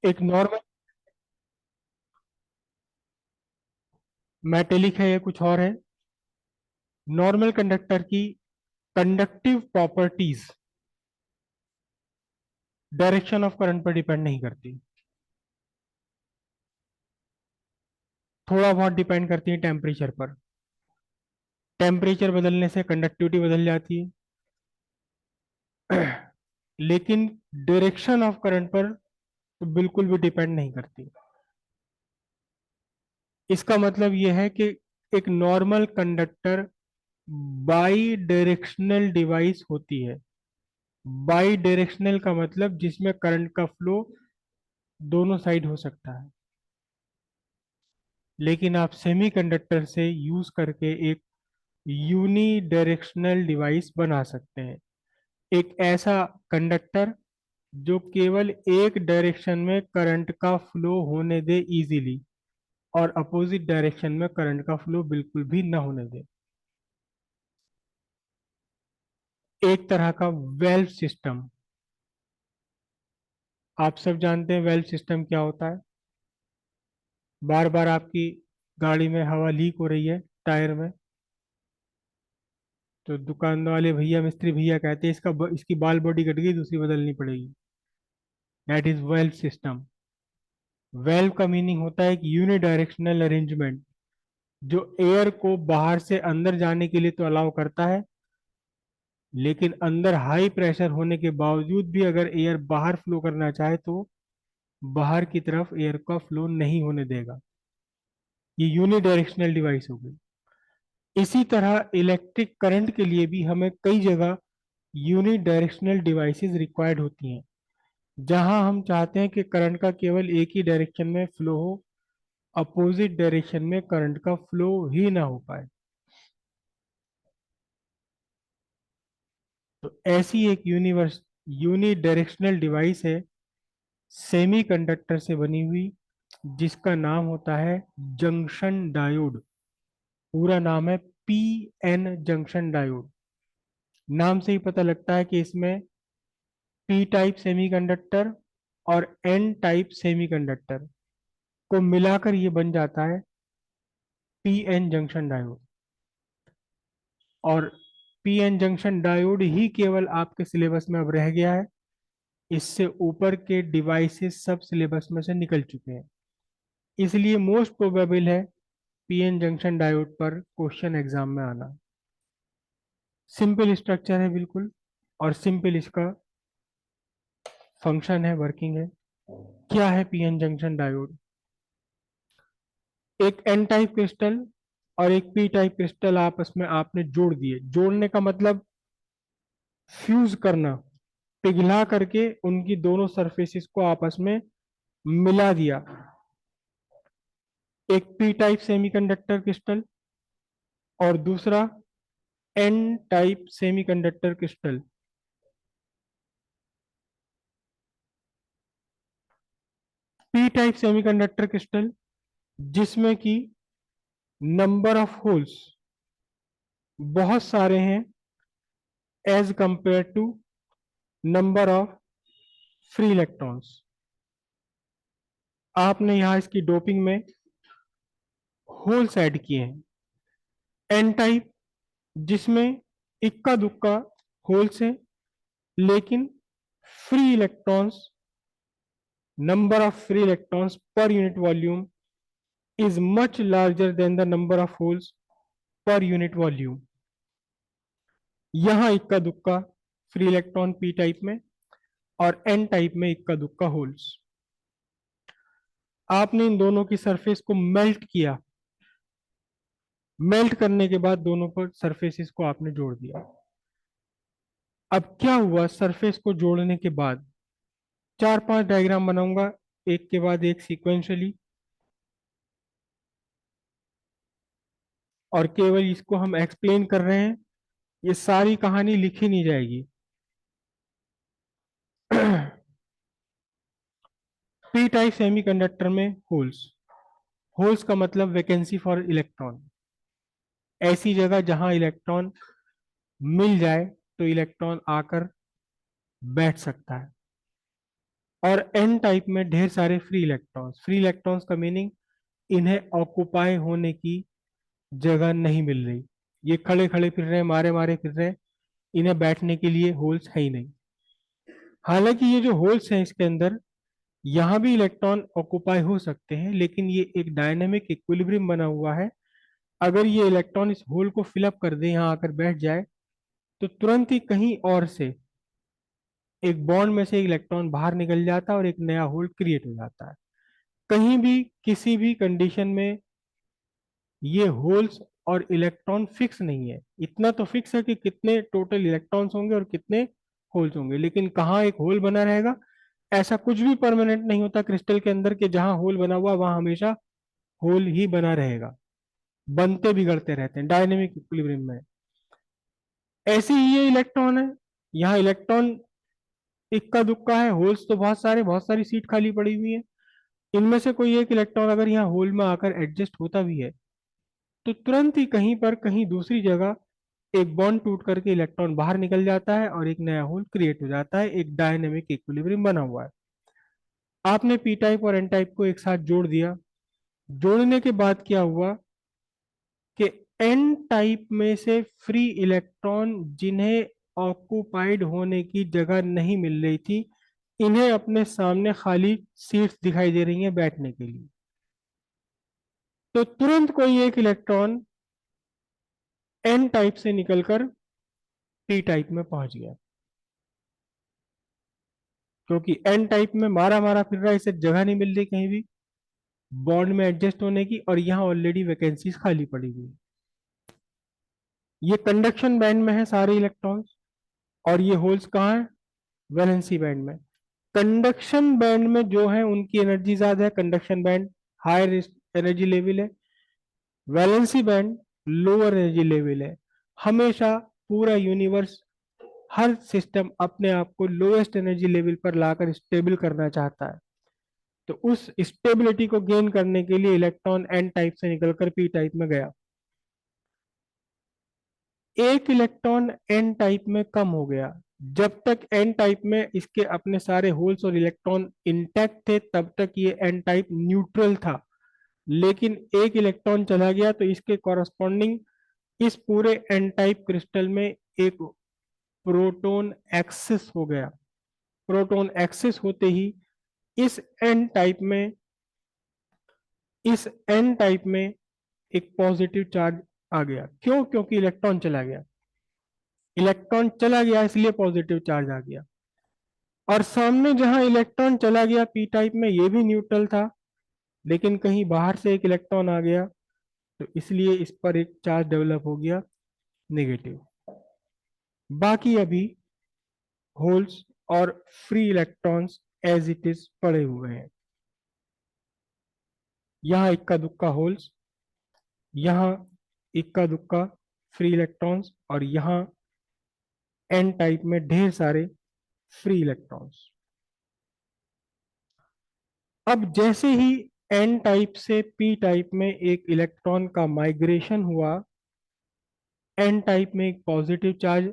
एक normal metallic है या कुछ और है। नॉर्मल कंडक्टर की conductive properties direction of current पर डिपेंड नहीं करती, थोड़ा बहुत डिपेंड करती है टेम्परेचर पर। टेम्परेचर बदलने से कंडक्टिविटी बदल जाती है लेकिन डायरेक्शन ऑफ करंट पर तो बिल्कुल भी डिपेंड नहीं करती। इसका मतलब यह है कि एक normal conductor by directional device होती है। बाई डायरेक्शनल का मतलब जिसमें करंट का फ्लो दोनों साइड हो सकता है। लेकिन आप सेमीकंडक्टर से यूज करके एक यूनी डायरेक्शनल डिवाइस बना सकते हैं। एक ऐसा कंडक्टर जो केवल एक डायरेक्शन में करंट का फ्लो होने दे इजीली, और अपोजिट डायरेक्शन में करंट का फ्लो बिल्कुल भी ना होने दे। एक तरह का वेल्व सिस्टम। आप सब जानते हैं वेल्व सिस्टम क्या होता है। बार बार आपकी गाड़ी में हवा लीक हो रही है टायर में, तो दुकान वाले भैया मिस्त्री भैया कहते हैं इसकी बाल बॉडी कट गई, दूसरी बदलनी पड़ेगी। That is valve system. Valve का मीनिंग होता है कि यूनिडायरेक्शनल अरेंजमेंट, जो एयर को बाहर से अंदर जाने के लिए तो अलाउ करता है, लेकिन अंदर हाई प्रेशर होने के बावजूद भी अगर एयर बाहर फ्लो करना चाहे तो बाहर की तरफ एयर का फ्लो नहीं होने देगा। ये यूनिडायरेक्शनल डिवाइस हो गई। इसी तरह इलेक्ट्रिक करंट के लिए भी हमें कई जगह यूनि डायरेक्शनल डिवाइसेस रिक्वायर्ड होती हैं, जहां हम चाहते हैं कि करंट का केवल एक ही डायरेक्शन में फ्लो हो, अपोजिट डायरेक्शन में करंट का फ्लो ही ना हो पाए। तो ऐसी एक यूनि डायरेक्शनल डिवाइस है सेमी कंडक्टर से बनी हुई, जिसका नाम होता है जंक्शन डायोड। पूरा नाम है पी एन जंक्शन डायोड। नाम से ही पता लगता है कि इसमें पी टाइप सेमीकंडक्टर और एन टाइप सेमीकंडक्टर को मिलाकर ये बन जाता है पी एन जंक्शन डायोड। और पी एन जंक्शन डायोड ही केवल आपके सिलेबस में अब रह गया है। इससे ऊपर के डिवाइसेस सब सिलेबस में से निकल चुके हैं। इसलिए मोस्ट प्रोबेबल है पीएन जंक्शन डायोड पर क्वेश्चन एग्जाम में आना। सिंपल स्ट्रक्चर है बिल्कुल, और सिंपल इसका फंक्शन है, वर्किंग है। क्या है पीएन जंक्शन डायोड? एक एन टाइप क्रिस्टल और एक पी टाइप क्रिस्टल आपस में आपने जोड़ दिए। जोड़ने का मतलब फ्यूज करना, पिघला करके उनकी दोनों सरफेसेस को आपस में मिला दिया। एक पी टाइप सेमीकंडक्टर क्रिस्टल और दूसरा N type semiconductor crystal. P type semiconductor crystal जिसमें कि नंबर ऑफ होल्स बहुत सारे हैं as compared to number of free electrons. आपने यहां इसकी डोपिंग में होल्स ऐड किए हैं। एन टाइप जिसमें इक्का दुक्का होल्स हैं, लेकिन free electrons, number of free electrons per unit volume is much larger than the number of holes per unit volume। यहां इक्का दुक्का फ्री इलेक्ट्रॉन पी टाइप में और एन टाइप में इक्का दुक्का होल्स। आपने इन दोनों की सरफेस को मेल्ट किया। मेल्ट करने के बाद दोनों पर सरफेसेस को आपने जोड़ दिया। अब क्या हुआ सरफेस को जोड़ने के बाद? चार पांच डायग्राम बनाऊंगा एक के बाद एक सीक्वेंशियली, और केवल इसको हम एक्सप्लेन कर रहे हैं, ये सारी कहानी लिखी नहीं जाएगी। पी टाइप सेमीकंडक्टर में होल्स, होल्स का मतलब वैकेंसी फॉर इलेक्ट्रॉन। ऐसी जगह जहां इलेक्ट्रॉन मिल जाए तो इलेक्ट्रॉन आकर बैठ सकता है। और एन टाइप में ढेर सारे फ्री इलेक्ट्रॉन्स। फ्री इलेक्ट्रॉन्स का मीनिंग इन्हें ऑक्युपाई होने की जगह नहीं मिल रही, ये खड़े खड़े फिर रहे हैं, मारे मारे फिर रहे हैं, इन्हें बैठने के लिए होल्स है ही नहीं। हालांकि ये जो होल्स हैं इसके अंदर, यहाँ भी इलेक्ट्रॉन ऑक्युपाई हो सकते हैं, लेकिन ये एक डायनेमिक इक्विलिब्रियम बना हुआ है। अगर ये इलेक्ट्रॉन इस होल को फिलअप कर दे, यहाँ आकर बैठ जाए, तो तुरंत ही कहीं और से एक बॉन्ड में से एक इलेक्ट्रॉन बाहर निकल जाता है और एक नया होल क्रिएट हो जाता है। कहीं भी किसी भी कंडीशन में ये होल्स और इलेक्ट्रॉन फिक्स नहीं है। इतना तो फिक्स है कि कितने टोटल इलेक्ट्रॉन्स होंगे और कितने होल्स होंगे, लेकिन कहाँ एक होल बना रहेगा, ऐसा कुछ भी परमानेंट नहीं होता क्रिस्टल के अंदर कि जहां होल बना हुआ वहां हमेशा होल ही बना रहेगा। बनते बिगड़ते रहते हैं, डायनेमिक इक्विलिब्रियम में। ऐसे ही ये इलेक्ट्रॉन है, यहाँ इलेक्ट्रॉन इक्का दुक्का है, होल्स तो बहुत सारे, बहुत सारी सीट खाली पड़ी हुई है। इनमें से कोई एक इलेक्ट्रॉन अगर यहाँ होल में आकर एडजस्ट होता भी है, तो तुरंत ही कहीं पर कहीं दूसरी जगह एक बॉन्ड टूट करके इलेक्ट्रॉन बाहर निकल जाता है और एक नया होल क्रिएट हो जाता है। एक डायनेमिक इक्विलिब्रियम बना हुआ है। आपने पी टाइप और एन टाइप को एक साथ जोड़ दिया। जोड़ने के बाद क्या हुआ कि एन टाइप में से फ्री इलेक्ट्रॉन जिन्हें ऑक्युपाइड होने की जगह नहीं मिल रही थी, इन्हें अपने सामने खाली सीट्स दिखाई दे रही हैं बैठने के लिए। तो तुरंत कोई एक इलेक्ट्रॉन एन टाइप से निकलकर पी टाइप में पहुंच गया, क्योंकि एन टाइप में मारा मारा फिर रहा है, इसे जगह नहीं मिल रही कहीं भी बॉन्ड में एडजस्ट होने की, और यहाँ ऑलरेडी वैकेंसीज खाली पड़ी हुई है। ये कंडक्शन बैंड में है सारे इलेक्ट्रॉन्स, और ये होल्स कहाँ है, वैलेंसी बैंड में। कंडक्शन बैंड में जो है उनकी एनर्जी ज्यादा है, conduction band higher energy level है। Valency band lower energy level है। हमेशा पूरा यूनिवर्स, हर सिस्टम अपने आप को लोएस्ट एनर्जी लेवल पर लाकर स्टेबल करना चाहता है। तो उस स्टेबिलिटी को गेन करने के लिए इलेक्ट्रॉन एन टाइप से निकलकर पी टाइप में गया। एक इलेक्ट्रॉन एन टाइप में कम हो गया। जब तक एन टाइप में इसके अपने सारे होल्स और इलेक्ट्रॉन इंटैक्ट थे, तब तक ये एन टाइप न्यूट्रल था। लेकिन एक इलेक्ट्रॉन चला गया तो इसके कॉरस्पॉन्डिंग इस पूरे एन टाइप क्रिस्टल में एक प्रोटॉन एक्सेस हो गया। प्रोटॉन एक्सेस होते ही इस एन टाइप में इस एन टाइप में एक पॉजिटिव चार्ज आ गया। क्यों? क्योंकि इलेक्ट्रॉन चला गया। इलेक्ट्रॉन चला गया इसलिए पॉजिटिव चार्ज आ गया। और सामने जहां इलेक्ट्रॉन चला गया पी टाइप में, ये भी न्यूट्रल था, लेकिन कहीं बाहर से एक इलेक्ट्रॉन आ गया, तो इसलिए इस पर एक चार्ज डेवलप हो गया, नेगेटिव। बाकी अभी होल्स और free electrons as it is पड़े हुए हैं। यहाँ इक्का दुक्का होल्स, यहाँ इक्का दुक्का फ्री इलेक्ट्रॉन्स, और यहाँ एन टाइप में ढेर सारे फ्री इलेक्ट्रॉन्स। अब जैसे ही एन टाइप से पी टाइप में एक इलेक्ट्रॉन का माइग्रेशन हुआ, एन टाइप में एक पॉजिटिव चार्ज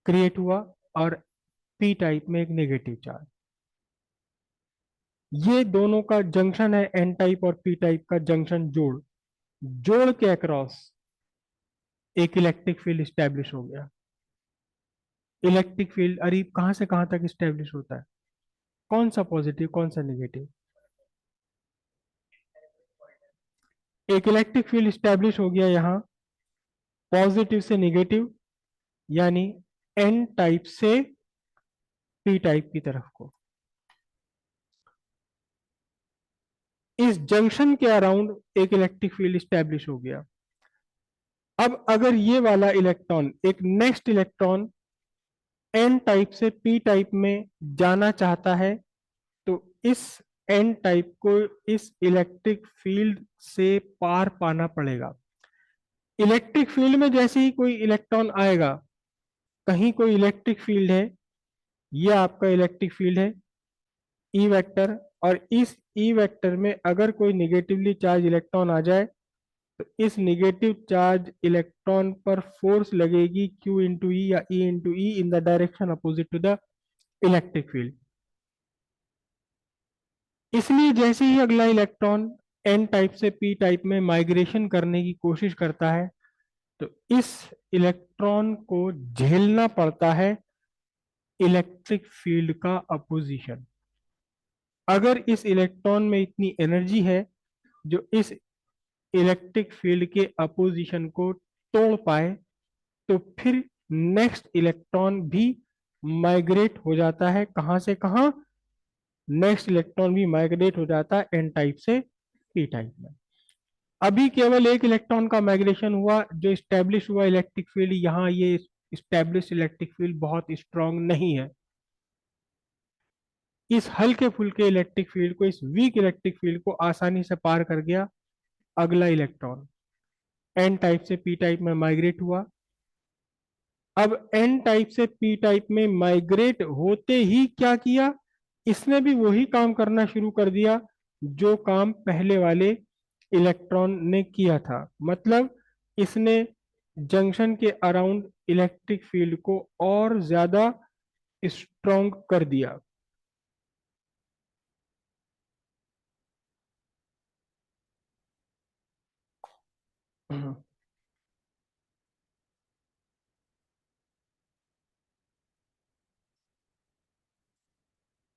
क्रिएट हुआ और पी टाइप में एक नेगेटिव चार्ज। ये दोनों का जंक्शन है, एन टाइप और पी टाइप का जंक्शन, जोड़। जोड़ के अक्रॉस एक इलेक्ट्रिक फील्ड स्टैब्लिश हो गया। इलेक्ट्रिक फील्ड अरे कहां से कहां तक स्टैब्लिश होता है, कौन सा पॉजिटिव कौन सा नेगेटिव। एक इलेक्ट्रिक फील्ड स्टैब्लिश हो गया यहाँ पॉजिटिव से नेगेटिव, यानी एन टाइप से पी टाइप की तरफ को। इस जंक्शन के अराउंड एक इलेक्ट्रिक फील्ड स्टैब्लिश हो गया। अब अगर ये वाला इलेक्ट्रॉन, एक नेक्स्ट इलेक्ट्रॉन एन टाइप से पी टाइप में जाना चाहता है, तो इस एन टाइप को इस इलेक्ट्रिक फील्ड से पार पाना पड़ेगा। इलेक्ट्रिक फील्ड में जैसे ही कोई इलेक्ट्रॉन आएगा, कहीं कोई इलेक्ट्रिक फील्ड है, ये आपका इलेक्ट्रिक फील्ड है ई वेक्टर, और इस ई वेक्टर में अगर कोई निगेटिवली चार्ज इलेक्ट्रॉन आ जाए, तो इस निगेटिव चार्ज इलेक्ट्रॉन पर फोर्स लगेगी Q इंटू ई या E into E in the direction opposite to the electric field. इसलिए जैसे ही अगला इलेक्ट्रॉन एन टाइप से पी टाइप में माइग्रेशन करने की कोशिश करता है, तो इस इलेक्ट्रॉन को झेलना पड़ता है इलेक्ट्रिक फील्ड का अपोजिशन। अगर इस इलेक्ट्रॉन में इतनी एनर्जी है जो इस इलेक्ट्रिक फील्ड के अपोजिशन को तोड़ पाए, तो फिर नेक्स्ट इलेक्ट्रॉन भी माइग्रेट हो जाता है। कहां से कहां? नेक्स्ट इलेक्ट्रॉन भी माइग्रेट हो जाता है एन टाइप से पी टाइप में। अभी केवल एक इलेक्ट्रॉन का माइग्रेशन हुआ, जो स्टैब्लिश हुआ इलेक्ट्रिक फील्ड। यहाँ ये स्टैब्लिश इलेक्ट्रिक फील्ड बहुत स्ट्रांग नहीं है। इस हल्के फुल्के इलेक्ट्रिक फील्ड को, इस वीक इलेक्ट्रिक फील्ड को आसानी से पार कर गया अगला इलेक्ट्रॉन। एन टाइप से पी टाइप में माइग्रेट हुआ। अब एन टाइप से पी टाइप में माइग्रेट होते ही क्या किया? इसने भी वही काम करना शुरू कर दिया जो काम पहले वाले इलेक्ट्रॉन ने किया था। मतलब इसने जंक्शन के अराउंड इलेक्ट्रिक फील्ड को और ज्यादा स्ट्रॉन्ग कर दिया।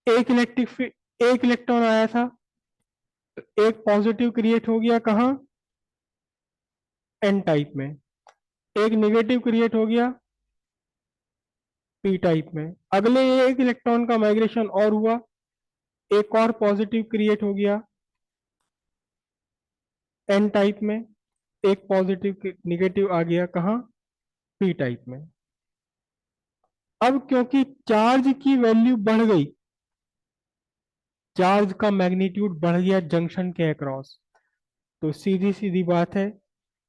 एक इलेक्ट्रॉन आया था, एक पॉजिटिव क्रिएट हो गया कहाँ? एन टाइप में। एक नेगेटिव क्रिएट हो गया पी टाइप में। अगले एक इलेक्ट्रॉन का माइग्रेशन और हुआ, एक और पॉजिटिव क्रिएट हो गया एन टाइप में। एक पॉजिटिव निगेटिव आ गया कहाँ? पी टाइप में। अब क्योंकि चार्ज की वैल्यू बढ़ गई, चार्ज का मैग्नीट्यूड बढ़ गया जंक्शन के अक्रॉस, तो सीधी सीधी बात है,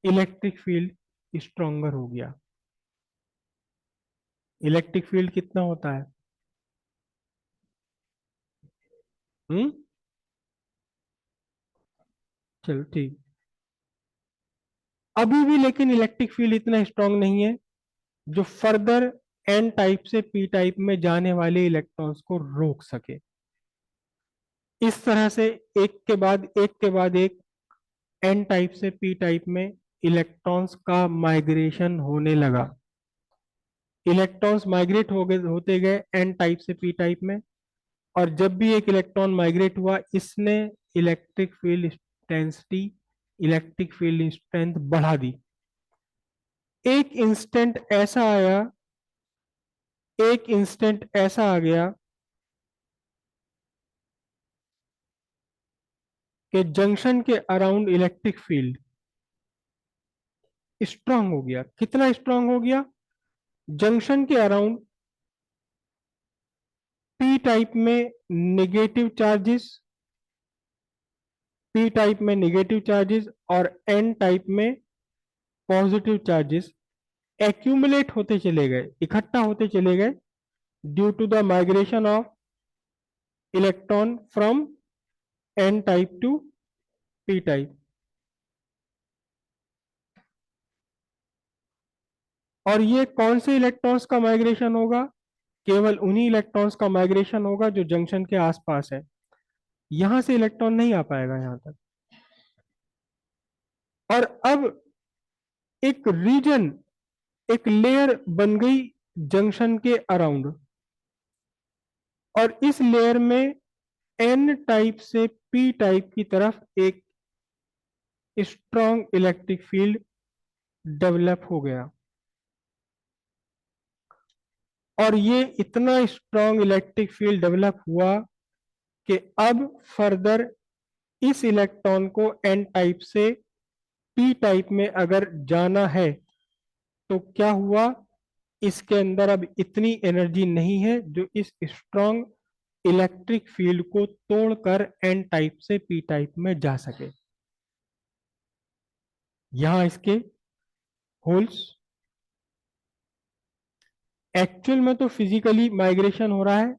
इलेक्ट्रिक फील्ड स्ट्रोंगर हो गया। इलेक्ट्रिक फील्ड कितना होता है? हम्म। चलो ठीक। अभी भी लेकिन इलेक्ट्रिक फील्ड इतना स्ट्रांग नहीं है जो फर्दर एन टाइप से पी टाइप में जाने वाले इलेक्ट्रॉन्स को रोक सके। इस तरह से एक के बाद एक एन टाइप से पी टाइप में इलेक्ट्रॉन्स का माइग्रेशन होने लगा। इलेक्ट्रॉन्स माइग्रेट हो गए, होते गए एन टाइप से पी टाइप में। और जब भी एक इलेक्ट्रॉन माइग्रेट हुआ, इसने electric field intensity, electric field strength बढ़ा दी। एक इंस्टेंट ऐसा आ गया कि जंक्शन के अराउंड इलेक्ट्रिक फील्ड स्ट्रांग हो गया। कितना स्ट्रांग हो गया? जंक्शन के अराउंड पी टाइप में नेगेटिव चार्जेस, पी टाइप में नेगेटिव चार्जेस और एन टाइप में पॉजिटिव चार्जेस एक्यूमुलेट होते चले गए, इकट्ठा होते चले गए, due to the migration of electron from N type to P type. और ये कौन से इलेक्ट्रॉन्स का माइग्रेशन होगा? केवल उन्हीं इलेक्ट्रॉन्स का माइग्रेशन होगा जो जंक्शन के आसपास है। यहां से इलेक्ट्रॉन नहीं आ पाएगा यहां तक। और अब एक रीजन, एक लेयर बन गई जंक्शन के अराउंड, और इस लेयर में एन टाइप से पी टाइप की तरफ एक स्ट्रॉन्ग इलेक्ट्रिक फील्ड डेवलप हो गया। और ये इतना स्ट्रॉन्ग इलेक्ट्रिक फील्ड डेवलप हुआ कि अब फर्दर इस इलेक्ट्रॉन को एन टाइप से पी टाइप में अगर जाना है, तो क्या हुआ? इसके अंदर अब इतनी एनर्जी नहीं है जो इस स्ट्रॉन्ग इलेक्ट्रिक फील्ड को तोड़कर एन टाइप से पी टाइप में जा सके। यहां इसके होल्स। एक्चुअल में तो फिजिकली माइग्रेशन हो रहा है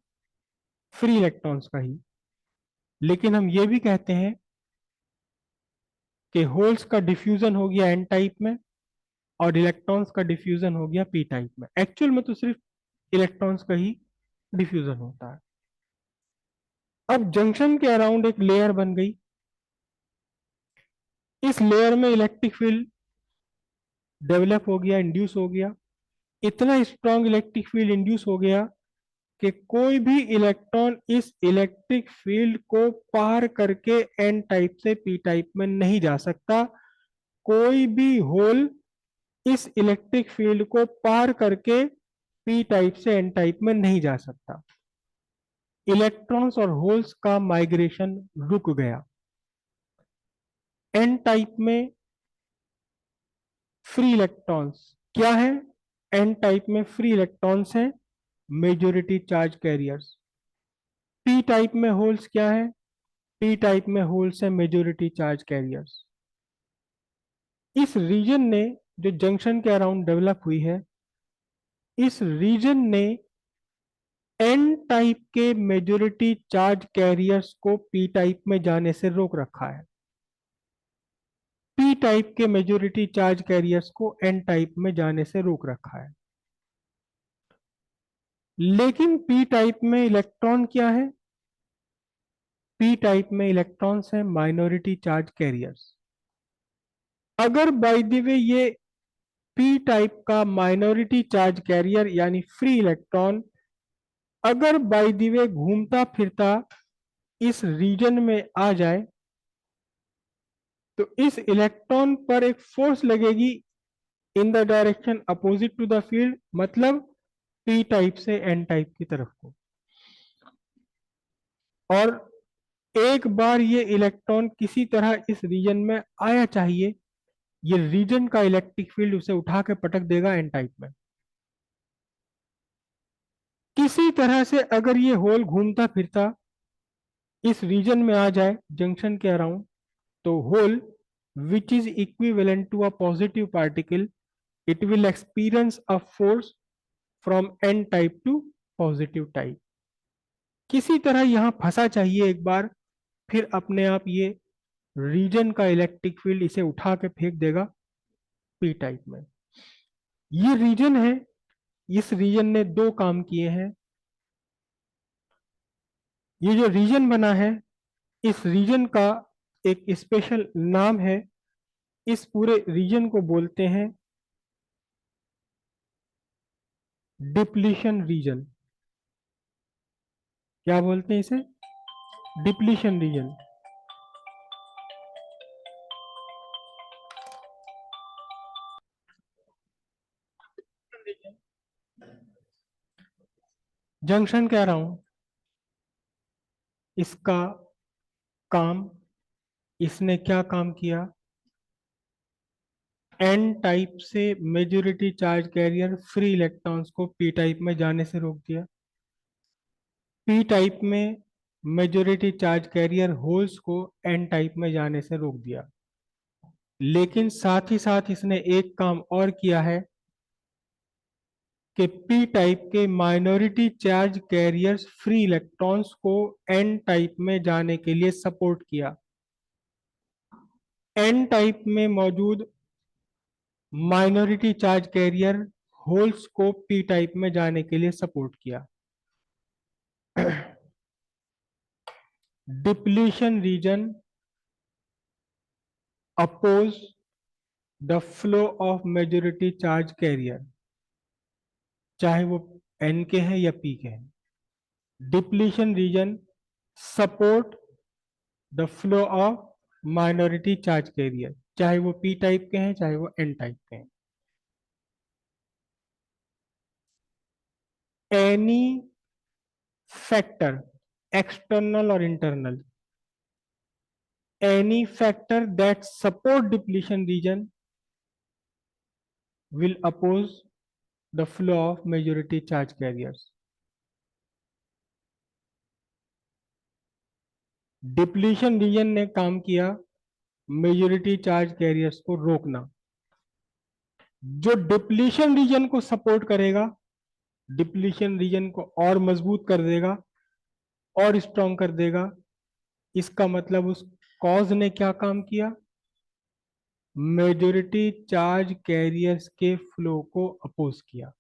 फ्री इलेक्ट्रॉन्स का ही, लेकिन हम ये भी कहते हैं कि होल्स का डिफ्यूजन हो गया एन टाइप में और इलेक्ट्रॉन्स का डिफ्यूजन हो गया पी टाइप में। एक्चुअल में तो सिर्फ इलेक्ट्रॉन्स का ही डिफ्यूजन होता है। अब जंक्शन के अराउंड एक लेयर बन गई, इस लेयर में इलेक्ट्रिक फील्ड डेवलप हो गया, इंड्यूस हो गया। इतना स्ट्रॉन्ग इलेक्ट्रिक फील्ड इंड्यूस हो गया कि कोई भी इलेक्ट्रॉन इस इलेक्ट्रिक फील्ड को पार करके एन टाइप से पी टाइप में नहीं जा सकता। कोई भी होल इस इलेक्ट्रिक फील्ड को पार करके पी टाइप से एन टाइप में नहीं जा सकता। इलेक्ट्रॉन्स और होल्स का माइग्रेशन रुक गया। एन टाइप में फ्री इलेक्ट्रॉन्स क्या है? एन टाइप में फ्री इलेक्ट्रॉन्स है, majority charge carriers. P type में होल्स क्या है? पी टाइप में होल्स है, मेजोरिटी चार्ज कैरियर्स। इस रीजन ने, जो जंक्शन के अराउंड डेवलप हुई है, इस रीजन ने एन टाइप के मेजोरिटी चार्ज कैरियर्स को पी टाइप में जाने से रोक रखा है। पी टाइप के मेजोरिटी चार्ज कैरियर्स को एन टाइप में जाने से रोक रखा है। लेकिन पी टाइप में इलेक्ट्रॉन क्या है? पी टाइप में इलेक्ट्रॉन्स हैं माइनॉरिटी चार्ज कैरियर्स। अगर बाय द वे ये पी टाइप का माइनॉरिटी चार्ज कैरियर यानी फ्री इलेक्ट्रॉन अगर बाय द वे घूमता फिरता इस रीजन में आ जाए, तो इस इलेक्ट्रॉन पर एक फोर्स लगेगी in the direction opposite to the field, मतलब पी टाइप से एन टाइप की तरफ को। और एक बार ये इलेक्ट्रॉन किसी तरह इस रीजन में आया चाहिए, ये रीजन का इलेक्ट्रिक फील्ड उसे उठा के पटक देगा एन टाइप में। किसी तरह से अगर ये होल घूमता फिरता इस रीजन में आ जाए जंक्शन के अराउंड, तो hole which is equivalent to a positive particle, it will experience a force from n type to positive type। किसी तरह यहां फंसा चाहिए एक बार, फिर अपने आप ये रीजन का इलेक्ट्रिक फील्ड इसे उठा के फेंक देगा पी टाइप में। ये रीजन है, इस रीजन ने दो काम किए हैं। ये जो रीजन बना है, इस रीजन का एक स्पेशल नाम है। इस पूरे रीजन को बोलते हैं डिप्लीशन रीजन। क्या बोलते हैं इसे? Depletion region. जंक्शन कह रहा हूं, इसका काम, इसने क्या काम किया? एन टाइप से majority charge carrier free electrons को पी टाइप में जाने से रोक दिया। पी टाइप में मेजोरिटी चार्ज कैरियर होल्स को एन टाइप में जाने से रोक दिया। लेकिन साथ ही साथ इसने एक काम और किया है कि पी टाइप के minority charge carriers free electrons को एन टाइप में जाने के लिए सपोर्ट किया। एन टाइप में मौजूद माइनॉरिटी चार्ज कैरियर होल्स को पी टाइप में जाने के लिए सपोर्ट किया। Depletion region oppose the flow of majority charge carrier, चाहे वो एन के हैं या पी के हैं। Depletion region support the flow of minority charge carrier, चाहे वो पी टाइप के हैं चाहे वो एन टाइप के हैं। एनी फैक्टर, एक्सटर्नल और internal, any factor that support depletion region will oppose the flow of majority charge carriers। Depletion region ने काम किया मेजोरिटी चार्ज कैरियर्स को रोकना। जो डिप्लीशन रीजन को सपोर्ट करेगा, डिप्लीशन रीजन को और मजबूत कर देगा और स्ट्रॉन्ग कर देगा। इसका मतलब उस कॉज ने क्या काम किया? मेजोरिटी चार्ज कैरियर्स के फ्लो को अपोज किया।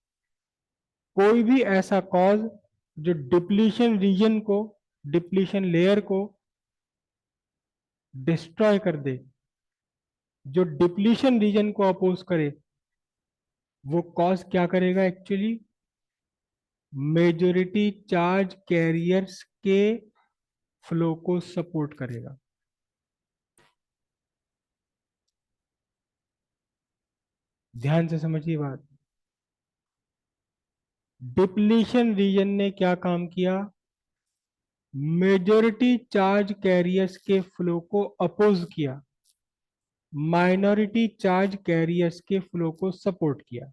कोई भी ऐसा कॉज जो डिप्लीशन रीजन को डिप्लीशन लेयर को डिस्ट्रॉय कर दे, जो डिप्लीशन रीजन को अपोज करे, वो कॉज क्या करेगा एक्चुअली? मेजोरिटी चार्ज कैरियर्स के फ्लो को सपोर्ट करेगा। ध्यान से समझिए बात। डिप्लीशन रीजन ने क्या काम किया? मेजोरिटी चार्ज कैरियर्स के फ्लो को अपोज किया, माइनॉरिटी चार्ज कैरियर्स के फ्लो को सपोर्ट किया।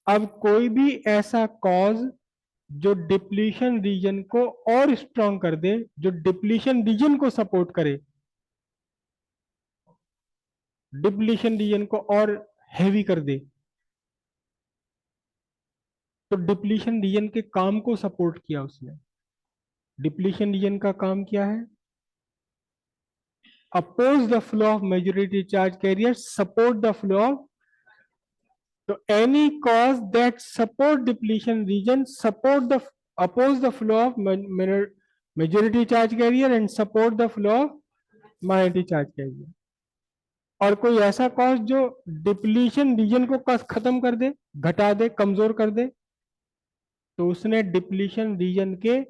अब कोई भी ऐसा कॉज जो डिप्लीशन रीजन को और स्ट्रांग कर दे, जो डिप्लीशन रीजन को सपोर्ट करे, डिप्लीशन रीजन को और हैवी कर दे, तो डिप्लीशन रीजन के काम को सपोर्ट किया उसने। डिप्लीशन रीजन का काम क्या है? Oppose the flow of majority charge carrier, support the flow of, तो any cause that support depletion region support the oppose the flow of majority charge carrier and support the flow of minority charge carrier। और कोई ऐसा cause जो depletion region को खत्म कर दे, घटा दे, कमजोर कर दे, तो उसने डिप्लीशन रीजन के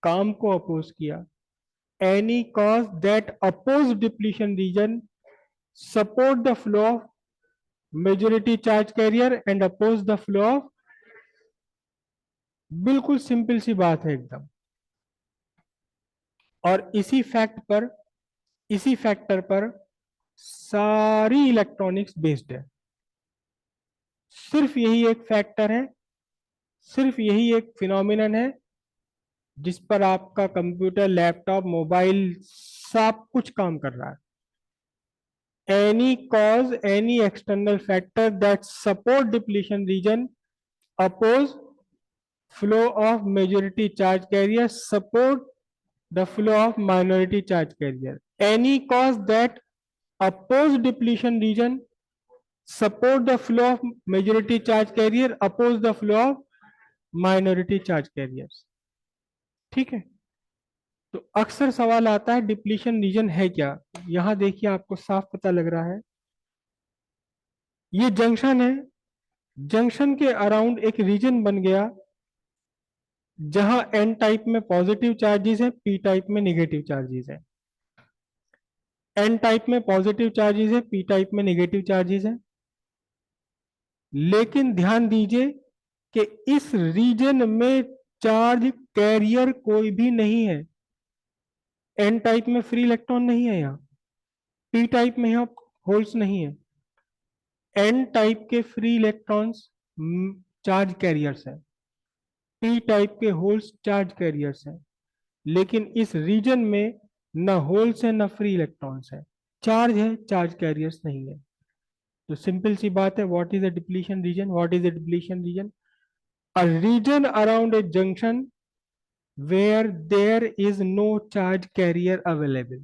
काम को अपोज किया। Any cause that oppose depletion region support the flow of majority charge carrier and oppose the flow of, बिल्कुल सिंपल सी बात है एकदम। और इसी फैक्टर पर सारी इलेक्ट्रॉनिक्स बेस्ड है। सिर्फ यही एक फैक्टर है, सिर्फ यही एक फिनोमिनन है जिस पर आपका कंप्यूटर, लैपटॉप, मोबाइल सब कुछ काम कर रहा है। Any cause, any external factor that support depletion region oppose flow of majority charge carrier, support the flow of minority charge carrier. Any cause that oppose depletion region support the flow of majority charge carrier, oppose the flow of minority charge carriers। ठीक है। तो अक्सर सवाल आता है depletion region है क्या? यहां देखिए आपको साफ पता लग रहा है, ये जंक्शन है, जंक्शन के अराउंड एक रीजन बन गया जहां एन टाइप में पॉजिटिव चार्जेस है, पी टाइप में नेगेटिव चार्जेस है। एन टाइप में पॉजिटिव चार्जेस है, पी टाइप में नेगेटिव चार्जेस है। लेकिन ध्यान दीजिए कि इस रीजन में चार्ज कैरियर कोई भी नहीं है। एन टाइप में फ्री इलेक्ट्रॉन नहीं है, यहाँ पी टाइप में यहाँ होल्स नहीं है। एन टाइप के फ्री इलेक्ट्रॉन्स चार्ज कैरियर्स हैं, पी टाइप के होल्स चार्ज कैरियर्स हैं। लेकिन इस रीजन में न होल्स है न फ्री इलेक्ट्रॉन्स है, चार्ज है, चार्ज कैरियर्स नहीं है। तो सिंपल सी बात है, what is the depletion region? What is the depletion region? A region around a junction where there is no charge carrier available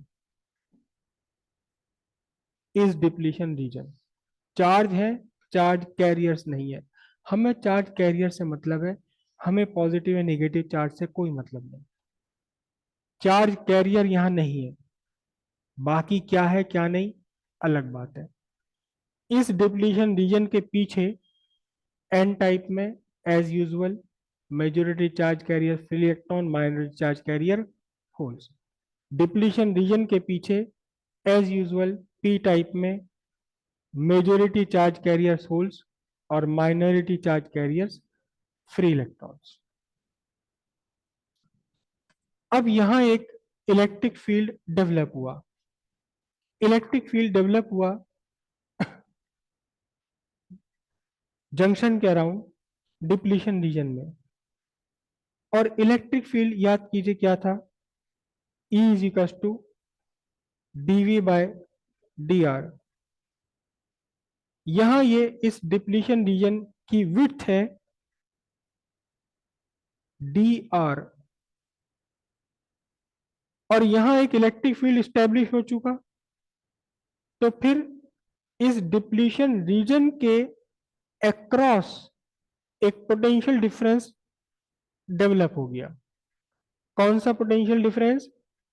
is depletion region। Charge है, charge carriers नहीं है। हमें चार्ज कैरियर से मतलब है, हमें पॉजिटिव या negative charge से कोई मतलब नहीं। चार्ज कैरियर यहां नहीं है, बाकी क्या है क्या नहीं अलग बात है। इस डिप्लीशन रीजन के पीछे एन टाइप में as usual majority charge carrier free electron, minority charge carrier holes. Depletion region के पीछे एज यूजुअल पी टाइप में मेजॉरिटी चार्ज कैरियर्स होल्स और minority charge carriers free electrons. अब यहां एक इलेक्ट्रिक फील्ड डेवलप हुआ, electric field develop हुआ junction के अराउंड डिप्लीशन रीजन में। और इलेक्ट्रिक फील्ड याद कीजिए क्या था? E is equal to dV by dr। यहां ये इस डिप्लीशन रीजन की विड्थ है dr, और यहां एक इलेक्ट्रिक फील्ड स्टैब्लिश हो चुका। तो फिर इस डिप्लीशन रीजन के अक्रॉस एक पोटेंशियल डिफरेंस डेवलप हो गया। कौन सा पोटेंशियल डिफरेंस?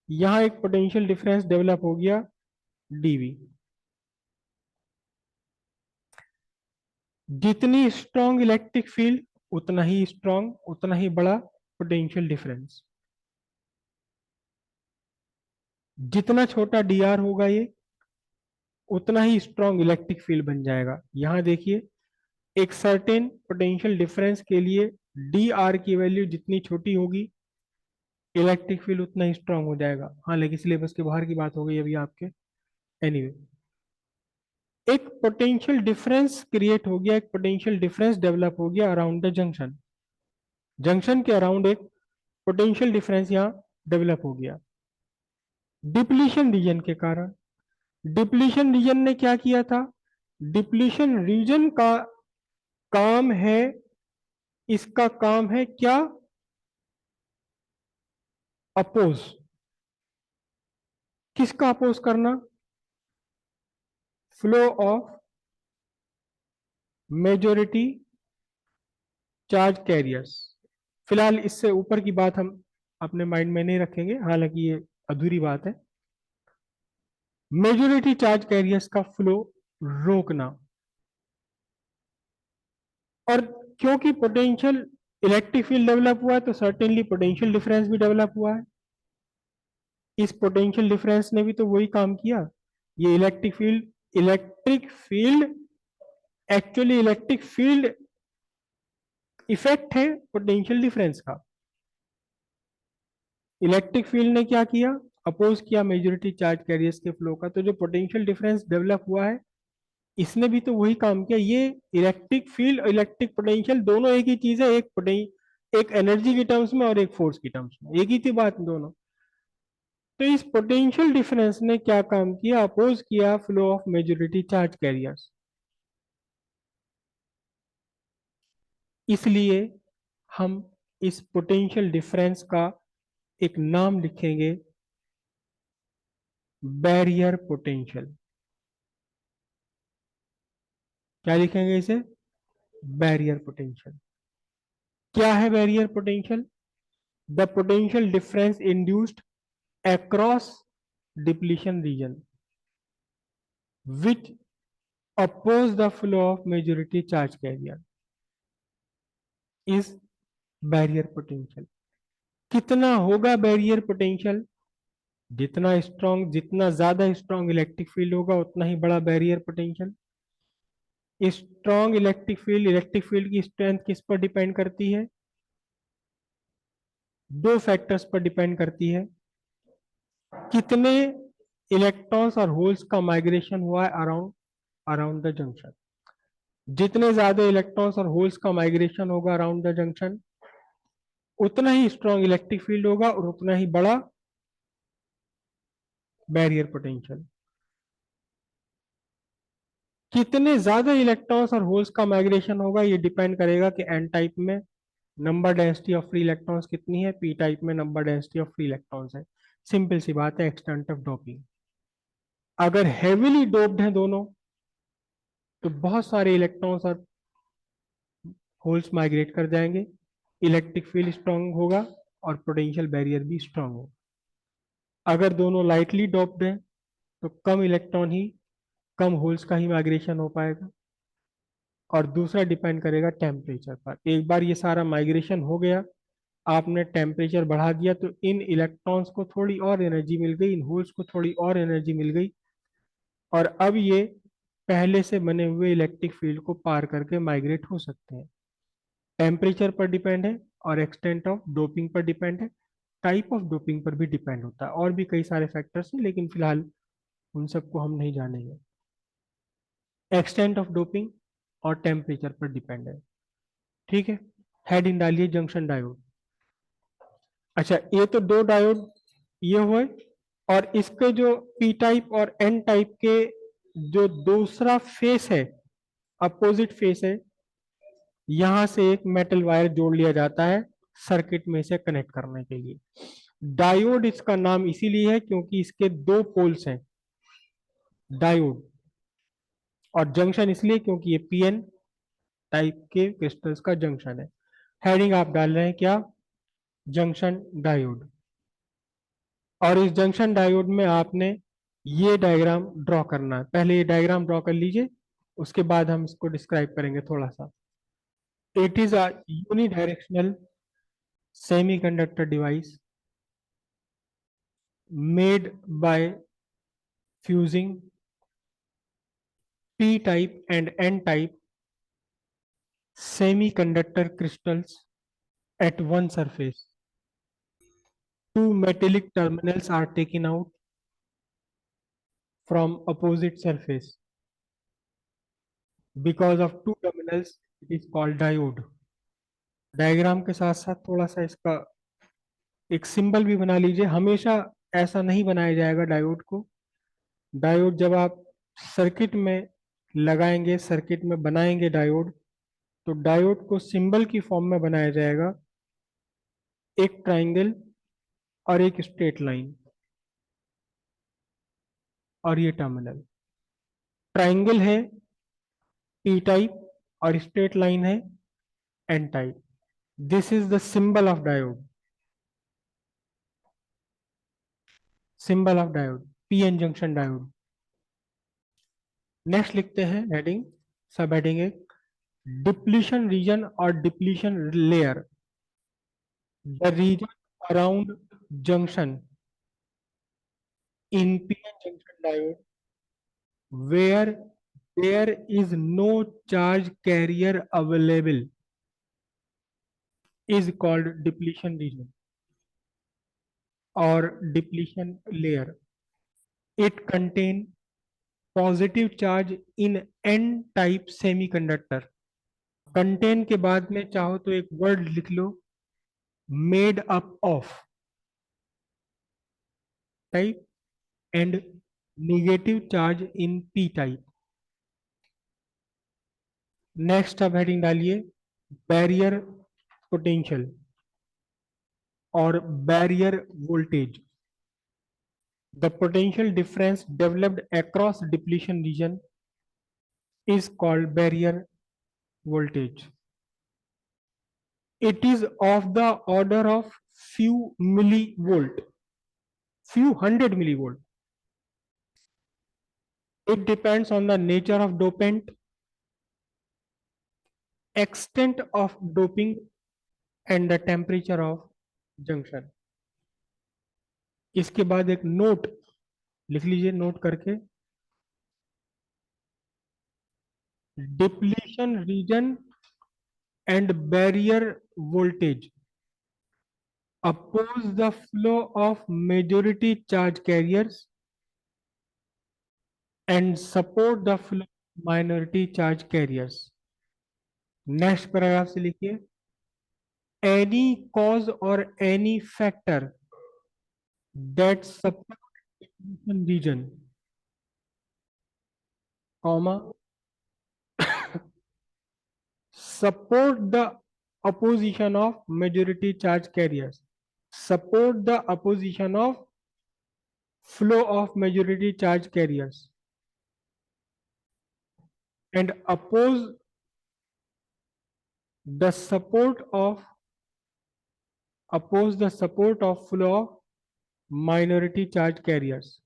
यहां एक पोटेंशियल डिफरेंस डेवलप हो गया डीवी। जितनी स्ट्रॉन्ग इलेक्ट्रिक फील्ड उतना ही स्ट्रॉन्ग, उतना ही बड़ा पोटेंशियल डिफरेंस। जितना छोटा डी आर होगा ये, उतना ही स्ट्रॉन्ग इलेक्ट्रिक फील्ड बन जाएगा। यहां देखिए, एक सर्टेन पोटेंशियल डिफरेंस के लिए डी आर की वैल्यू जितनी छोटी होगी, इलेक्ट्रिक फील्ड उतना ही स्ट्रांग हो जाएगा। हाँ, लेकिन सिलेबस के बाहर की बात हो गई अभी आपके। एनीवे, एक पोटेंशियल डिफरेंस क्रिएट हो गया, एक पोटेंशियल डिफरेंस डेवलप हो गया अराउंड द जंक्शन। जंक्शन के अराउंड एक पोटेंशियल डिफरेंस यहाँ डेवलप हो गया डिप्लीशन रीजन के कारण। डिप्लीशन रीजन ने क्या किया था? डिप्लीशन रीजन का काम है, इसका काम है क्या? अपोज। किसका अपोज करना? Flow of majority charge carriers. फिलहाल इससे ऊपर की बात हम अपने माइंड में नहीं रखेंगे, हालांकि ये अधूरी बात है। मेजॉरिटी चार्ज कैरियर्स का फ्लो रोकना। और क्योंकि पोटेंशियल इलेक्ट्रिक फील्ड डेवलप हुआ है, तो सर्टेनली पोटेंशियल डिफरेंस भी डेवलप हुआ है। इस पोटेंशियल डिफरेंस ने भी तो वही काम किया। ये electric field actually electric field effect है पोटेंशियल डिफरेंस का। इलेक्ट्रिक फील्ड ने क्या किया? अपोज किया मेजॉरिटी चार्ज कैरियर्स के फ्लो का। तो जो पोटेंशियल डिफरेंस डेवलप हुआ है, इसने भी तो वही काम किया। ये इलेक्ट्रिक फील्ड और इलेक्ट्रिक पोटेंशियल दोनों एक ही चीज है, एक एनर्जी की टर्म्स में और एक फोर्स की टर्म्स में, एक ही थी बात दोनों। तो इस पोटेंशियल डिफरेंस ने क्या काम किया? अपोज किया flow of majority charge carriers. इसलिए हम इस पोटेंशियल डिफरेंस का एक नाम लिखेंगे, बैरियर पोटेंशियल। क्या लिखेंगे इसे? Barrier potential. क्या है barrier potential? The potential difference induced across depletion region which oppose the flow of majority charge carrier is barrier potential। कितना होगा बैरियर पोटेंशियल? जितना स्ट्रॉन्ग, जितना ज्यादा स्ट्रॉन्ग इलेक्ट्रिक फील्ड होगा, उतना ही बड़ा barrier potential. Strong electric field की strength किस पर डिपेंड करती है? दो फैक्टर्स पर डिपेंड करती है। कितने इलेक्ट्रॉन्स और होल्स का माइग्रेशन हुआ है अराउंड अराउंड द जंक्शन। जितने ज्यादा इलेक्ट्रॉन्स और होल्स का माइग्रेशन होगा अराउंड द जंक्शन, उतना ही स्ट्रॉन्ग इलेक्ट्रिक फील्ड होगा और उतना ही बड़ा बैरियर पोटेंशियल। कितने ज्यादा इलेक्ट्रॉन्स और होल्स का माइग्रेशन होगा, ये डिपेंड करेगा कि एन टाइप में number density of free electrons कितनी है, पी टाइप में number density of free electrons है। सिंपल सी बात है, एक्सटेंट ऑफ डोपिंग। अगर हेविली डोप्ड है दोनों, तो बहुत सारे इलेक्ट्रॉन्स और होल्स माइग्रेट कर जाएंगे, इलेक्ट्रिक फील्ड स्ट्रांग होगा और पोटेंशियल बैरियर भी स्ट्रांग होगा। अगर दोनों लाइटली डोप्ड हैं, तो कम इलेक्ट्रॉन ही, कम होल्स का ही माइग्रेशन हो पाएगा। और दूसरा डिपेंड करेगा टेम्परेचर पर। एक बार ये सारा माइग्रेशन हो गया, आपने टेम्परेचर बढ़ा दिया, तो इन इलेक्ट्रॉन्स को थोड़ी और एनर्जी मिल गई, इन होल्स को थोड़ी और एनर्जी मिल गई, और अब ये पहले से बने हुए इलेक्ट्रिक फील्ड को पार करके माइग्रेट हो सकते हैं। टेम्परेचर पर डिपेंड है और एक्सटेंट ऑफ डोपिंग पर डिपेंड है, टाइप ऑफ डोपिंग पर भी डिपेंड होता है, और भी कई सारे फैक्टर्स हैं, लेकिन फिलहाल उन सबको हम नहीं जानेंगे। एक्सटेंट ऑफ डोपिंग और टेम्परेचर पर डिपेंड है। ठीक है, हेडिंग डालिए जंक्शन डायोड। अच्छा, ये तो दो डायोड ये हुए, और इसके जो पी टाइप और एन टाइप के जो दूसरा फेस है, अपोजिट फेस है, यहां से एक मेटल वायर जोड़ लिया जाता है सर्किट में से कनेक्ट करने के लिए। डायोड इसका नाम इसीलिए है क्योंकि इसके दो पोल्स हैं, डायोड। और जंक्शन इसलिए क्योंकि ये पीएन टाइप के क्रिस्टल्स का जंक्शन है। हेडिंग आप डाल रहे हैं क्या? Junction diode. और इस जंक्शन डायोड में आपने ये डायग्राम ड्रॉ करना है। पहले ये डायग्राम ड्रॉ कर लीजिए, उसके बाद हम इसको डिस्क्राइब करेंगे थोड़ा सा। It is a unidirectional semiconductor device made by fusing p-type and n-type semiconductor crystals at one surface. Two metallic terminals are taken out from opposite surface. Because of two terminals, it is called diode. Diagram के साथ साथ थोड़ा सा इसका एक symbol भी बना लीजिए। हमेशा ऐसा नहीं बनाया जाएगा डायोड को। डायोड जब आप सर्किट में लगाएंगे, सर्किट में बनाएंगे डायोड, तो डायोड को सिंबल की फॉर्म में बनाया जाएगा, एक ट्राइंगल और एक स्ट्रेट लाइन और ये टर्मिनल। ट्राइंगल है पी टाइप और स्ट्रेट लाइन है N type. This is the symbol of diode, symbol of diode, P N junction diode. Next लिखते हैं हेडिंग, सब हेडिंग एक, डिप्लीशन रीजन और depletion layer. The region around junction in PN junction diode where there is no charge carrier available is called depletion region or depletion layer. It contain positive charge in N type semiconductor. Contain के बाद में चाहो तो एक word लिख लो, made up of type and negative charge in P type. Next अब heading डालिए barrier potential और barrier voltage. The potential difference developed across depletion region is called barrier voltage. It is of the order of few millivolt, few hundred millivolt. It depends on the nature of dopant, extent of doping and the temperature of junction. इसके बाद एक note लिख लीजिए, note करके, depletion region and barrier voltage oppose the flow of majority charge carriers and support the flow of minority charge carriers. Next paragraph से लिखिए, any cause or any factor that support depletion region, comma, support the opposition of majority charge carriers, support the opposition of flow of majority charge carriers and oppose the support of flow of minority charge carriers.